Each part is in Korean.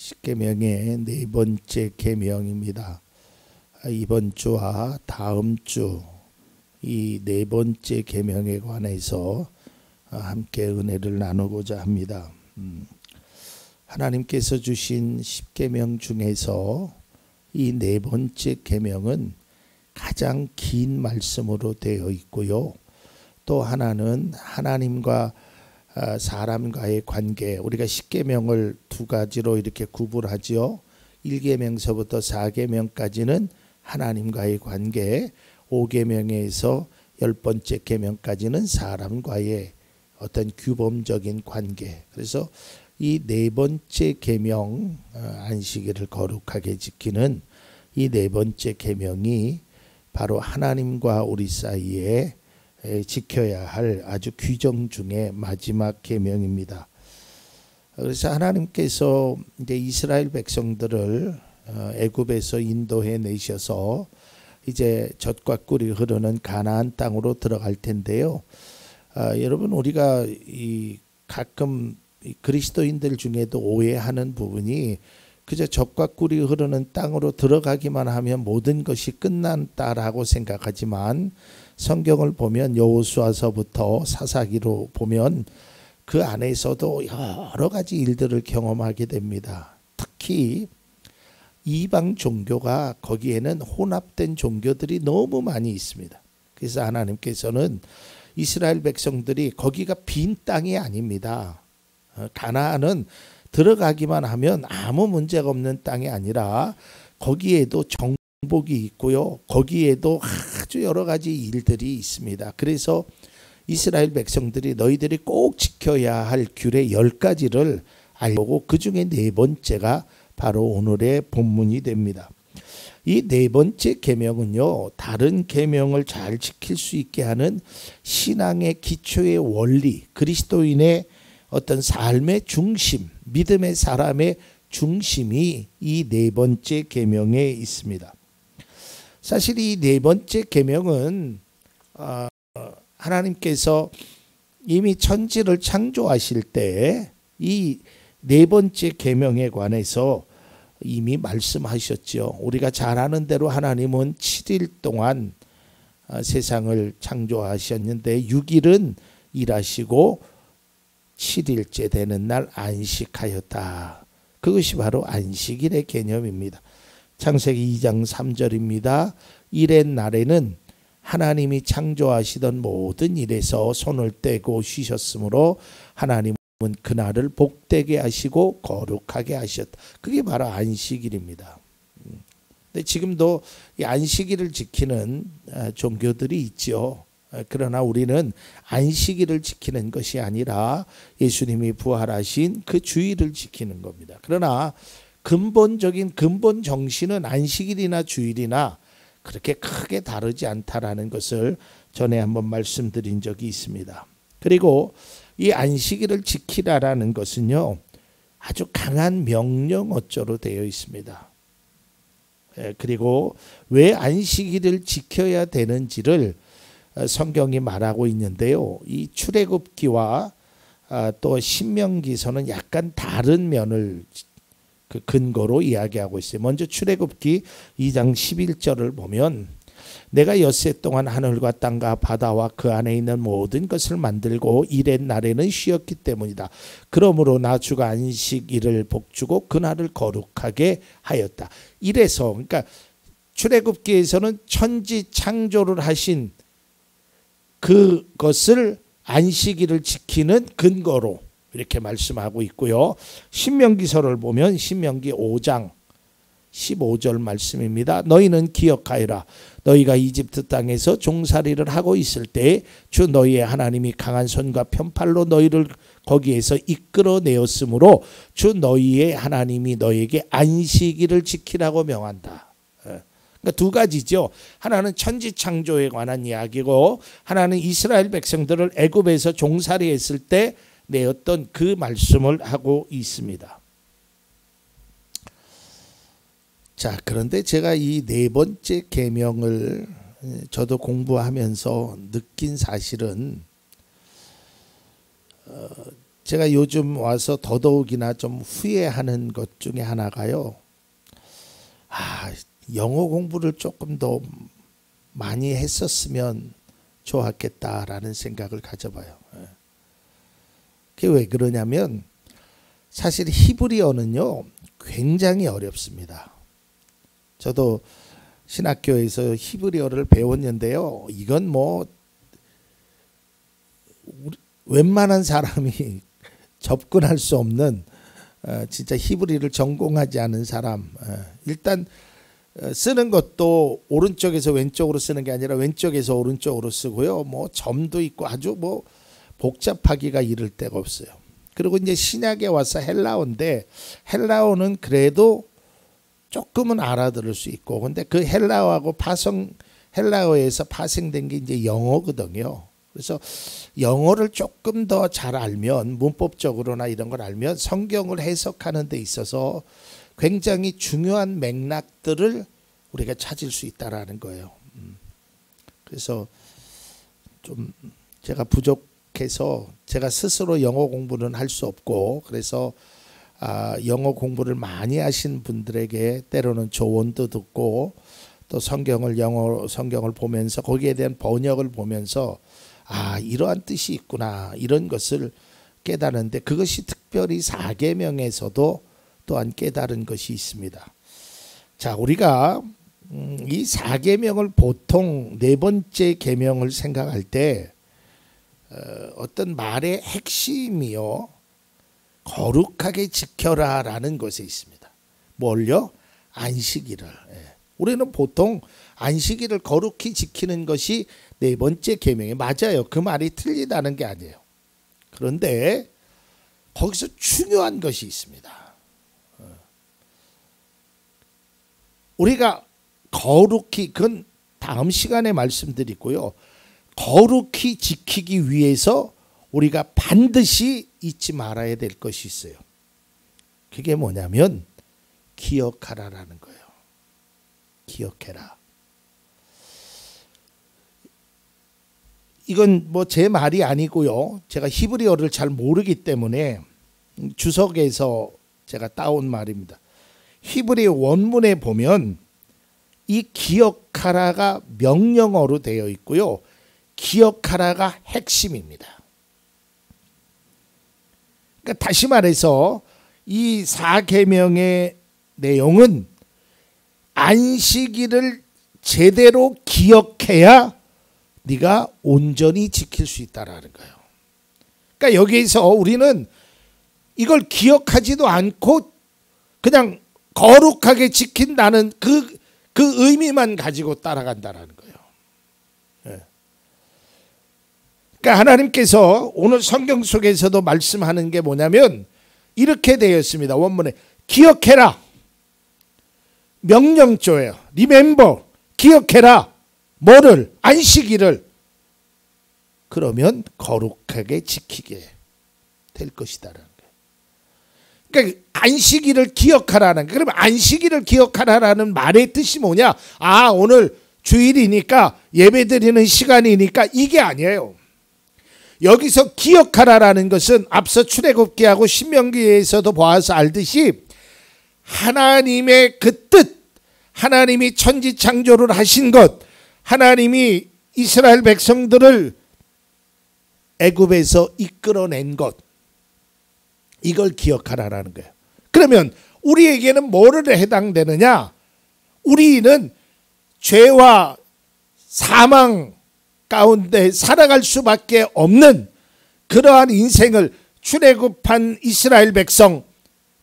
십계명의 네 번째 계명입니다. 이번 주와 다음 주 이 네 번째 계명에 관해서 함께 은혜를 나누고자 합니다. 하나님께서 주신 십계명 중에서 이 네 번째 계명은 가장 긴 말씀으로 되어 있고요. 또 하나는 하나님과 사람과의 관계, 우리가 십계명을 두 가지로 이렇게 구분하지요. 1계명서부터 4계명까지는 하나님과의 관계, 5계명에서 10번째 계명까지는 사람과의 어떤 규범적인 관계. 그래서 이 네 번째 계명, 안식일을 거룩하게 지키는 이 네 번째 계명이 바로 하나님과 우리 사이에 지켜야 할 아주 규정 중에 마지막 계명입니다. 그래서 하나님께서 이제 이스라엘 백성들을 애굽에서 인도해 내셔서 이제 젖과 꿀이 흐르는 가나안 땅으로 들어갈 텐데요. 여러분, 우리가 가끔 그리스도인들 중에도 오해하는 부분이 그저 젖과 꿀이 흐르는 땅으로 들어가기만 하면 모든 것이 끝난다라고 생각하지만, 성경을 보면 여호수아서부터 사사기로 보면 그 안에서도 여러 가지 일들을 경험하게 됩니다. 특히 이방 종교가 거기에는 혼합된 종교들이 너무 많이 있습니다. 그래서 하나님께서는 이스라엘 백성들이 거기가 빈 땅이 아닙니다. 가나안은 들어가기만 하면 아무 문제가 없는 땅이 아니라 거기에도 정복이 있고요. 거기에도 아주 여러 가지 일들이 있습니다. 그래서 이스라엘 백성들이 너희들이 꼭 지켜야 할 규례 10가지를 알고 그 중에 네 번째가 바로 오늘의 본문이 됩니다. 이 네 번째 계명은요, 다른 계명을 잘 지킬 수 있게 하는 신앙의 기초의 원리, 그리스도인의 어떤 삶의 중심, 믿음의 사람의 중심이 이 네 번째 계명에 있습니다. 사실 이 네 번째 계명은 하나님께서 이미 천지를 창조하실 때 이 네 번째 계명에 관해서 이미 말씀하셨죠. 우리가 잘 아는 대로 하나님은 7일 동안 세상을 창조하셨는데 6일은 일하시고 7일째 되는 날 안식하였다. 그것이 바로 안식일의 개념입니다. 창세기 2장 3절입니다. 일의 날에는 하나님이 창조하시던 모든 일에서 손을 떼고 쉬셨으므로 하나님은 그날을 복되게 하시고 거룩하게 하셨다. 그게 바로 안식일입니다. 근데 지금도 이 안식일을 지키는 종교들이 있죠. 그러나 우리는 안식일을 지키는 것이 아니라 예수님이 부활하신 그 주일을 지키는 겁니다. 그러나 근본적인 근본 정신은 안식일이나 주일이나 그렇게 크게 다르지 않다라는 것을 전에 한번 말씀드린 적이 있습니다. 그리고 이 안식일을 지키라라는 것은요, 아주 강한 명령어조로 되어 있습니다. 그리고 왜 안식일을 지켜야 되는지를 성경이 말하고 있는데요. 이 출애굽기와 또 신명기서는 약간 다른 면을 그 근거로 이야기하고 있어요. 먼저 출애굽기 2장 11절을 보면 내가 엿새 동안 하늘과 땅과 바다와 그 안에 있는 모든 것을 만들고 일의 날에는 쉬었기 때문이다. 그러므로 나 주가 안식일을 복주고 그날을 거룩하게 하였다. 이래서 그러니까 출애굽기에서는 천지 창조를 하신 그것을 안식일을 지키는 근거로 이렇게 말씀하고 있고요. 신명기서를 보면 신명기 5장 15절 말씀입니다. 너희는 기억하여라. 너희가 이집트 땅에서 종살이를 하고 있을 때 주 너희의 하나님이 강한 손과 편팔로 너희를 거기에서 이끌어내었으므로 주 너희의 하나님이 너희에게 안식일을 지키라고 명한다. 그러니까 두 가지죠. 하나는 천지 창조에 관한 이야기고 하나는 이스라엘 백성들을 애굽에서 종살이했을 때 내었던 그 말씀을 하고 있습니다. 자, 그런데 제가 이 네 번째 계명을 저도 공부하면서 느낀 사실은 제가 요즘 와서 더더욱이나 좀 후회하는 것 중에 하나가요. 영어 공부를 조금 더 많이 했었으면 좋았겠다라는 생각을 가져봐요. 그게 왜 그러냐면 사실 히브리어는요 굉장히 어렵습니다. 저도 신학교에서 히브리어를 배웠는데요. 이건 뭐 웬만한 사람이 접근할 수 없는 진짜 히브리를 전공하지 않은 사람. 일단 쓰는 것도 오른쪽에서 왼쪽으로 쓰는 게 아니라 왼쪽에서 오른쪽으로 쓰고요. 뭐 점도 있고 아주 뭐 복잡하기가 이를 데가 없어요. 그리고 이제 신약에 와서 헬라어인데 헬라어는 그래도 조금은 알아들을 수 있고, 근데 그 헬라어하고 헬라어에서 파생된 게 이제 영어거든요. 그래서 영어를 조금 더 잘 알면, 문법적으로나 이런 걸 알면 성경을 해석하는 데 있어서 굉장히 중요한 맥락들을 우리가 찾을 수 있다라는 거예요. 그래서 좀 제가 부족해서 제가 스스로 영어 공부는 할 수 없고, 그래서 영어 공부를 많이 하신 분들에게 때로는 조언도 듣고 또 성경을 보면서 거기에 대한 번역을 보면서 이러한 뜻이 있구나 이런 것을 깨달았는데, 그것이 특별히 사계명에서도 또한 깨달은 것이 있습니다. 자, 우리가 이 사계명을 보통 네 번째 계명을 생각할 때 어떤 말의 핵심이요, 거룩하게 지켜라 라는 것에 있습니다. 뭘요? 안식일을. 우리는 보통 안식일을 거룩히 지키는 것이 네 번째 계명이 맞아요. 그 말이 틀리다는 게 아니에요. 그런데 거기서 중요한 것이 있습니다. 우리가 거룩히, 그건 다음 시간에 말씀드리고요, 거룩히 지키기 위해서 우리가 반드시 잊지 말아야 될 것이 있어요. 그게 뭐냐면 기억하라라는 거예요. 기억해라. 이건 뭐 제 말이 아니고요, 제가 히브리어를 잘 모르기 때문에 주석에서 제가 따온 말입니다. 히브리 원문에 보면 이 기억하라가 명령어로 되어 있고요, 기억하라가 핵심입니다. 그러니까 다시 말해서 이 사계명의 내용은 안식일을 제대로 기억해야 네가 온전히 지킬 수 있다라는 거예요. 그러니까 여기에서 우리는 이걸 기억하지도 않고 그냥 거룩하게 지킨다는 그 의미만 가지고 따라간다라는 거예요. 그러니까 하나님께서 오늘 성경 속에서도 말씀하는 게 뭐냐면 이렇게 되어 있습니다. 원문에 기억해라. 명령조예요. Remember. 기억해라. 뭐를? 안식일을. 그러면 거룩하게 지키게 될 것이다라는 거예요. 그러니까 안식일을 기억하라는, 그러면 안식일을 기억하라는 말의 뜻이 뭐냐? 오늘 주일이니까 예배드리는 시간이니까 이게 아니에요. 여기서 기억하라라는 것은 앞서 출애굽기하고 신명기에서도 보아서 알듯이 하나님의 그 뜻, 하나님이 천지 창조를 하신 것, 하나님이 이스라엘 백성들을 애굽에서 이끌어낸 것, 이걸 기억하라라는 거예요. 그러면 우리에게는 뭐를 해당되느냐? 우리는 죄와 사망 가운데 살아갈 수밖에 없는 그러한 인생을 출애굽한 이스라엘 백성,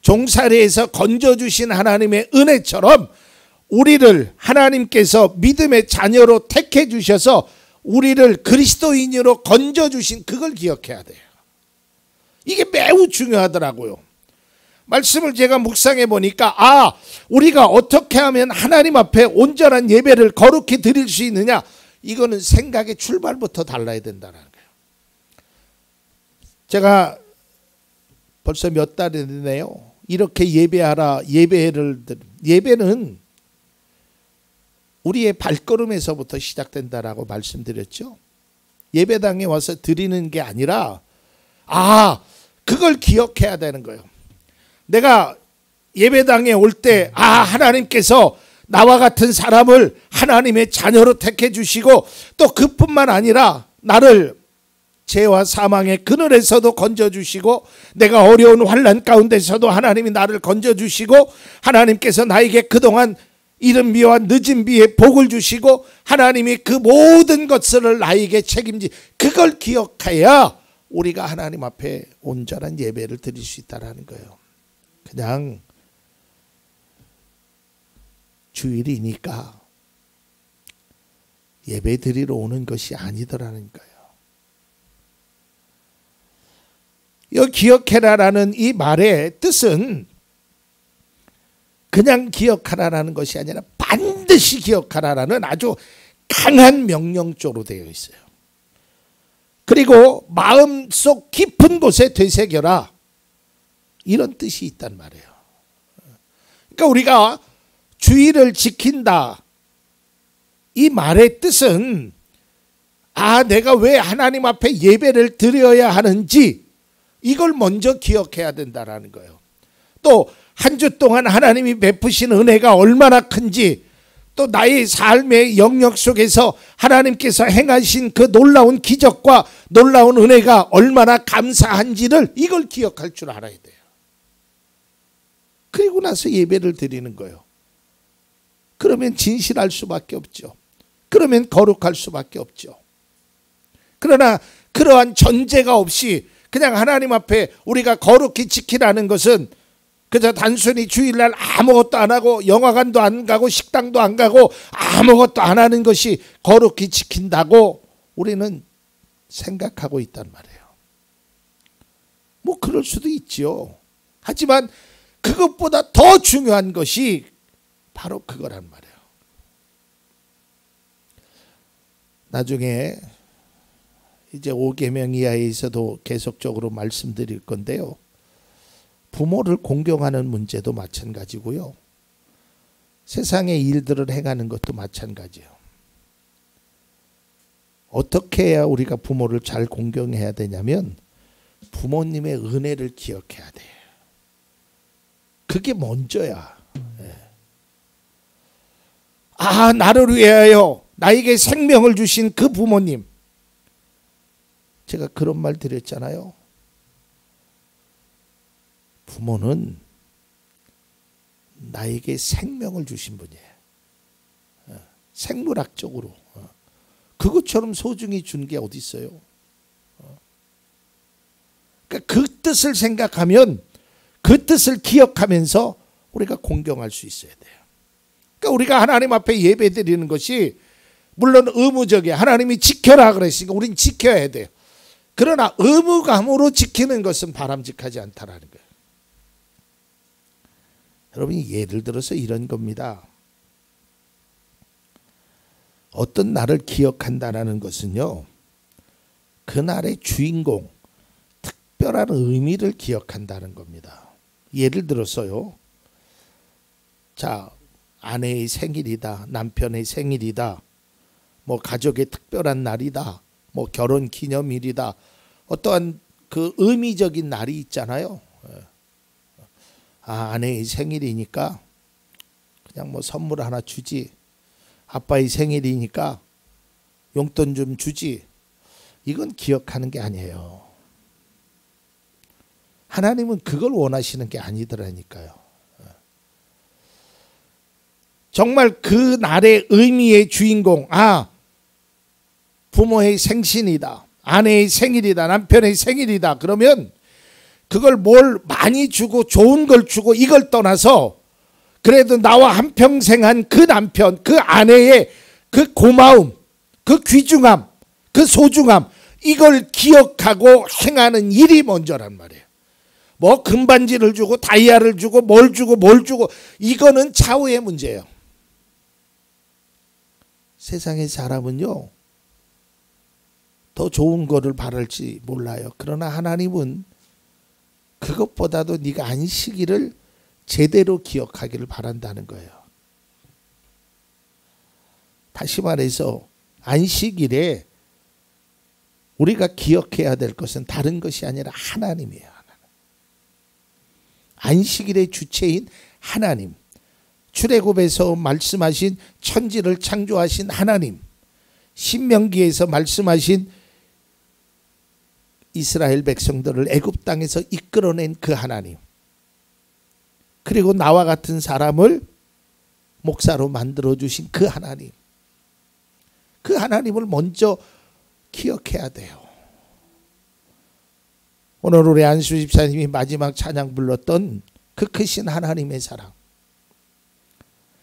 종살이에서 건져주신 하나님의 은혜처럼 우리를 하나님께서 믿음의 자녀로 택해 주셔서 우리를 그리스도인으로 건져주신 그걸 기억해야 돼요. 이게 매우 중요하더라고요. 말씀을 제가 묵상해 보니까 우리가 어떻게 하면 하나님 앞에 온전한 예배를 거룩히 드릴 수 있느냐, 이거는 생각의 출발부터 달라야 된다는 거예요. 제가 벌써 몇 달이 되네요. 이렇게 예배하라, 예배는 우리의 발걸음에서부터 시작된다라고 말씀드렸죠. 예배당에 와서 드리는 게 아니라 그걸 기억해야 되는 거예요. 내가 예배당에 올 때 하나님께서 나와 같은 사람을 하나님의 자녀로 택해 주시고 또 그뿐만 아니라 나를 죄와 사망의 그늘에서도 건져주시고 내가 어려운 환난 가운데서도 하나님이 나를 건져주시고 하나님께서 나에게 그동안 이른 비와 늦은 비에 복을 주시고 하나님이 그 모든 것을 나에게 책임지 그걸 기억해야 우리가 하나님 앞에 온전한 예배를 드릴 수 있다는 거예요. 그냥 주일이니까 예배 드리러 오는 것이 아니더라는 거예요. 이 기억해라라는 이 말의 뜻은 그냥 기억하라라는 것이 아니라 반드시 기억하라라는 아주 강한 명령조로 되어 있어요. 그리고 마음속 깊은 곳에 되새겨라 이런 뜻이 있단 말이에요. 그러니까 우리가 주의를 지킨다 이 말의 뜻은 내가 왜 하나님 앞에 예배를 드려야 하는지 이걸 먼저 기억해야 된다라는 거예요. 또 한 주 동안 하나님이 베푸신 은혜가 얼마나 큰지 또 나의 삶의 영역 속에서 하나님께서 행하신 그 놀라운 기적과 놀라운 은혜가 얼마나 감사한지를 이걸 기억할 줄 알아야 돼요. 그리고 나서 예배를 드리는 거예요. 그러면 진실할 수밖에 없죠. 그러면 거룩할 수밖에 없죠. 그러나 그러한 전제가 없이 그냥 하나님 앞에 우리가 거룩히 지키라는 것은 그저 단순히 주일날 아무것도 안 하고 영화관도 안 가고 식당도 안 가고 아무것도 안 하는 것이 거룩히 지킨다고 우리는 생각하고 있단 말이에요. 뭐 그럴 수도 있죠. 하지만 그것보다 더 중요한 것이 바로 그거란 말이에요. 나중에 이제 5계명 이하에서도 계속적으로 말씀드릴 건데요. 부모를 공경하는 문제도 마찬가지고요. 세상의 일들을 행하는 것도 마찬가지예요. 어떻게 해야 우리가 부모를 잘 공경해야 되냐면 부모님의 은혜를 기억해야 돼요. 그게 먼저야. 나를 위하여 나에게 생명을 주신 그 부모님. 제가 그런 말 드렸잖아요. 부모는 나에게 생명을 주신 분이에요. 생물학적으로. 그것처럼 소중히 준 게 어디 있어요. 그러니까 그 뜻을 생각하면 그 뜻을 기억하면서 우리가 공경할 수 있어야 돼요. 그러니까 우리가 하나님 앞에 예배 드리는 것이 물론 의무적이에요. 하나님이 지켜라 그랬으니까 우린 지켜야 돼요. 그러나 의무감으로 지키는 것은 바람직하지 않다라는 거예요. 여러분이 예를 들어서 이런 겁니다. 어떤 날을 기억한다는 것은요. 그날의 주인공, 특별한 의미를 기억한다는 겁니다. 예를 들어서요. 자, 아내의 생일이다. 남편의 생일이다. 뭐 가족의 특별한 날이다. 뭐 결혼 기념일이다. 어떠한 그 의미적인 날이 있잖아요. 아내의 생일이니까 그냥 뭐 선물 하나 주지. 아빠의 생일이니까 용돈 좀 주지. 이건 기억하는 게 아니에요. 하나님은 그걸 원하시는 게 아니더라니까요. 정말 그 날의 의미의 주인공, 부모의 생신이다, 아내의 생일이다, 남편의 생일이다. 그러면 그걸 뭘 많이 주고 좋은 걸 주고 이걸 떠나서 그래도 나와 한평생 한 그 남편, 그 아내의 그 고마움, 그 귀중함, 그 소중함, 이걸 기억하고 행하는 일이 먼저란 말이에요. 뭐 금반지를 주고 다이아를 주고 뭘 주고 이거는 차후의 문제예요. 세상의 사람은요. 더 좋은 거를 바랄지 몰라요. 그러나 하나님은 그것보다도 네가 안식일을 제대로 기억하기를 바란다는 거예요. 다시 말해서 안식일에 우리가 기억해야 될 것은 다른 것이 아니라 하나님이에요. 하나님. 안식일의 주체인 하나님, 출애굽에서 말씀하신 천지를 창조하신 하나님, 신명기에서 말씀하신 이스라엘 백성들을 애굽 땅에서 이끌어낸 그 하나님, 그리고 나와 같은 사람을 목사로 만들어주신 그 하나님, 그 하나님을 먼저 기억해야 돼요. 오늘 우리 안수 집사님이 마지막 찬양 불렀던 그 크신 하나님의 사랑,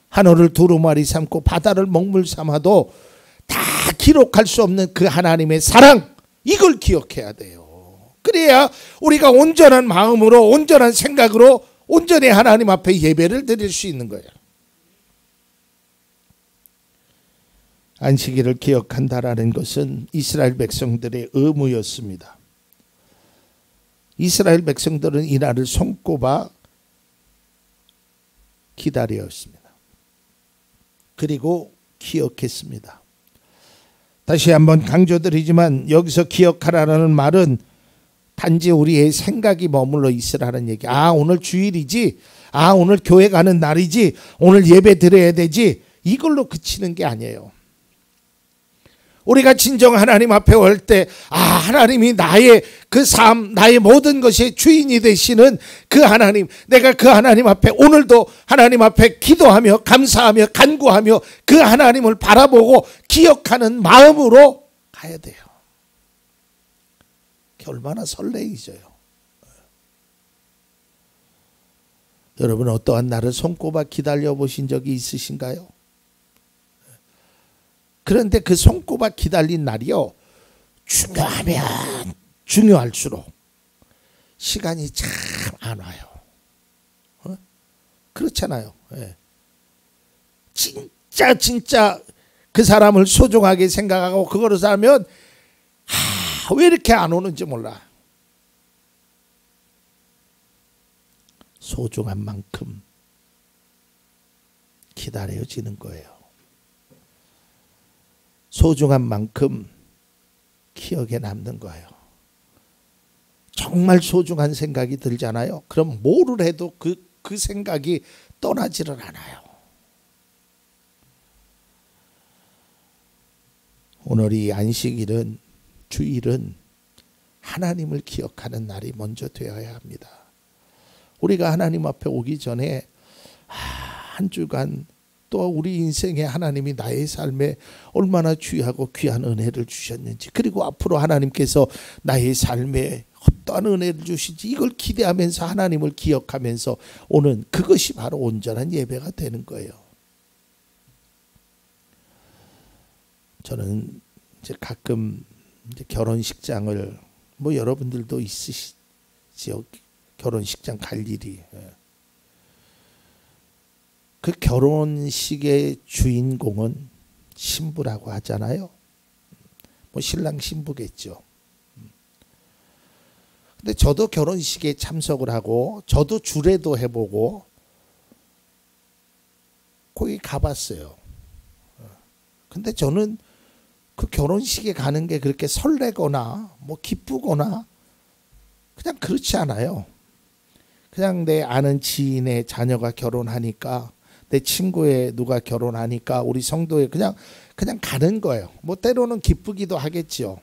하늘을 두루마리 삼고 바다를 먹물 삼아도 다 기록할 수 없는 그 하나님의 사랑, 이걸 기억해야 돼요. 그래야 우리가 온전한 마음으로, 온전한 생각으로 온전히 하나님 앞에 예배를 드릴 수 있는 거예요. 안식일을 기억한다라는 것은 이스라엘 백성들의 의무였습니다. 이스라엘 백성들은 이날을 손꼽아 기다렸습니다. 그리고 기억했습니다. 다시 한번 강조드리지만 여기서 기억하라는 말은 단지 우리의 생각이 머물러 있으라는 얘기. 아, 오늘 주일이지, 아, 오늘 교회 가는 날이지, 오늘 예배 드려야 되지, 이걸로 그치는 게 아니에요. 우리가 진정 하나님 앞에 올 때, 아, 하나님이 나의 그 삶, 나의 모든 것의 주인이 되시는 그 하나님, 내가 그 하나님 앞에 오늘도 하나님 앞에 기도하며 감사하며 간구하며 그 하나님을 바라보고 기억하는 마음으로 가야 돼요. 얼마나 설레이져요. 여러분, 어떠한 날을 손꼽아 기다려 보신 적이 있으신가요? 그런데 그 손꼽아 기다린 날이요, 중요하면 중요할수록 시간이 참 안 와요. 그렇잖아요. 진짜 그 사람을 소중하게 생각하고 그거를 살면 왜 이렇게 안 오는지 몰라. 소중한 만큼 기다려지는 거예요. 소중한 만큼 기억에 남는 거예요. 정말 소중한 생각이 들잖아요. 그럼 뭐를 해도 그 생각이 떠나지를 않아요. 오늘 이 안식일은, 주일은 하나님을 기억하는 날이 먼저 되어야 합니다. 우리가 하나님 앞에 오기 전에 한 주간 또 우리 인생에 하나님이 나의 삶에 얼마나 귀하고 귀한 은혜를 주셨는지, 그리고 앞으로 하나님께서 나의 삶에 어떠한 은혜를 주시지, 이걸 기대하면서 하나님을 기억하면서 오는 그것이 바로 온전한 예배가 되는 거예요. 저는 이제 가끔 이제 결혼식장을, 뭐 여러분들도 있으시죠, 결혼식장 갈 일이. 그 결혼식의 주인공은 신부라고 하잖아요. 뭐 신랑 신부겠죠. 근데 저도 결혼식에 참석을 하고, 저도 주례도 해보고 거기 가봤어요. 근데 저는 그 결혼식에 가는 게 그렇게 설레거나 뭐 기쁘거나 그냥 그렇지 않아요. 그냥 내 아는 지인의 자녀가 결혼하니까, 내 친구의 누가 결혼하니까, 우리 성도에 그냥 가는 거예요. 뭐 때로는 기쁘기도 하겠죠.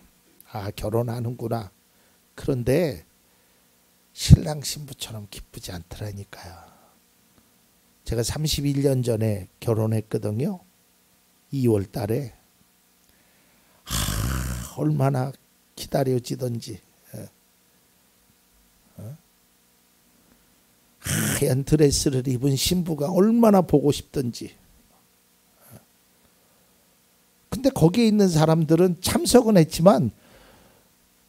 아, 결혼하는구나. 그런데 신랑 신부처럼 기쁘지 않더라니까요. 제가 31년 전에 결혼했거든요. 2월 달에. 얼마나 기다려지던지. 하얀 드레스를 입은 신부가 얼마나 보고 싶던지. 근데 거기에 있는 사람들은 참석은 했지만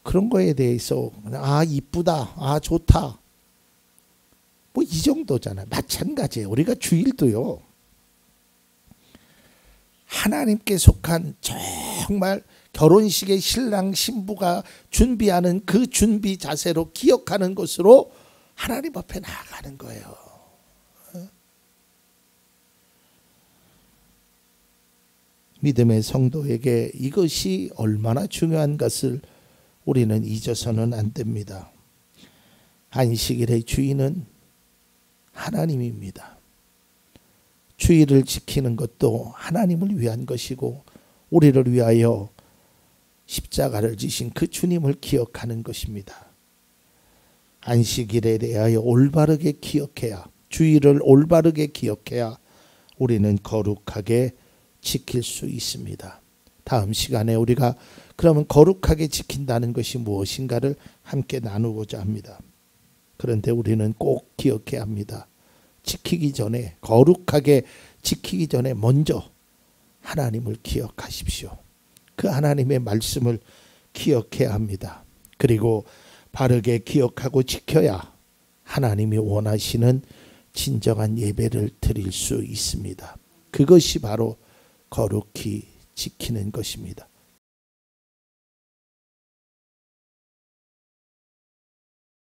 그런 거에 대해서 아, 이쁘다, 아, 좋다, 뭐 이 정도잖아요. 마찬가지예요. 우리가 주일도요, 하나님께 속한 정말 결혼식의 신랑 신부가 준비하는 그 준비 자세로 기억하는 것으로 하나님 앞에 나아가는 거예요. 믿음의 성도에게 이것이 얼마나 중요한 것을 우리는 잊어서는 안 됩니다. 안식일의 주인은 하나님입니다. 주일을 지키는 것도 하나님을 위한 것이고 우리를 위하여 십자가를 지신 그 주님을 기억하는 것입니다. 안식일에 대하여 올바르게 기억해야, 주일을 올바르게 기억해야 우리는 거룩하게 지킬 수 있습니다. 다음 시간에 우리가 그러면 거룩하게 지킨다는 것이 무엇인가를 함께 나누고자 합니다. 그런데 우리는 꼭 기억해야 합니다. 지키기 전에, 거룩하게 지키기 전에 먼저 하나님을 기억하십시오. 그 하나님의 말씀을 기억해야 합니다. 그리고 바르게 기억하고 지켜야 하나님이 원하시는 진정한 예배를 드릴 수 있습니다. 그것이 바로 거룩히 지키는 것입니다.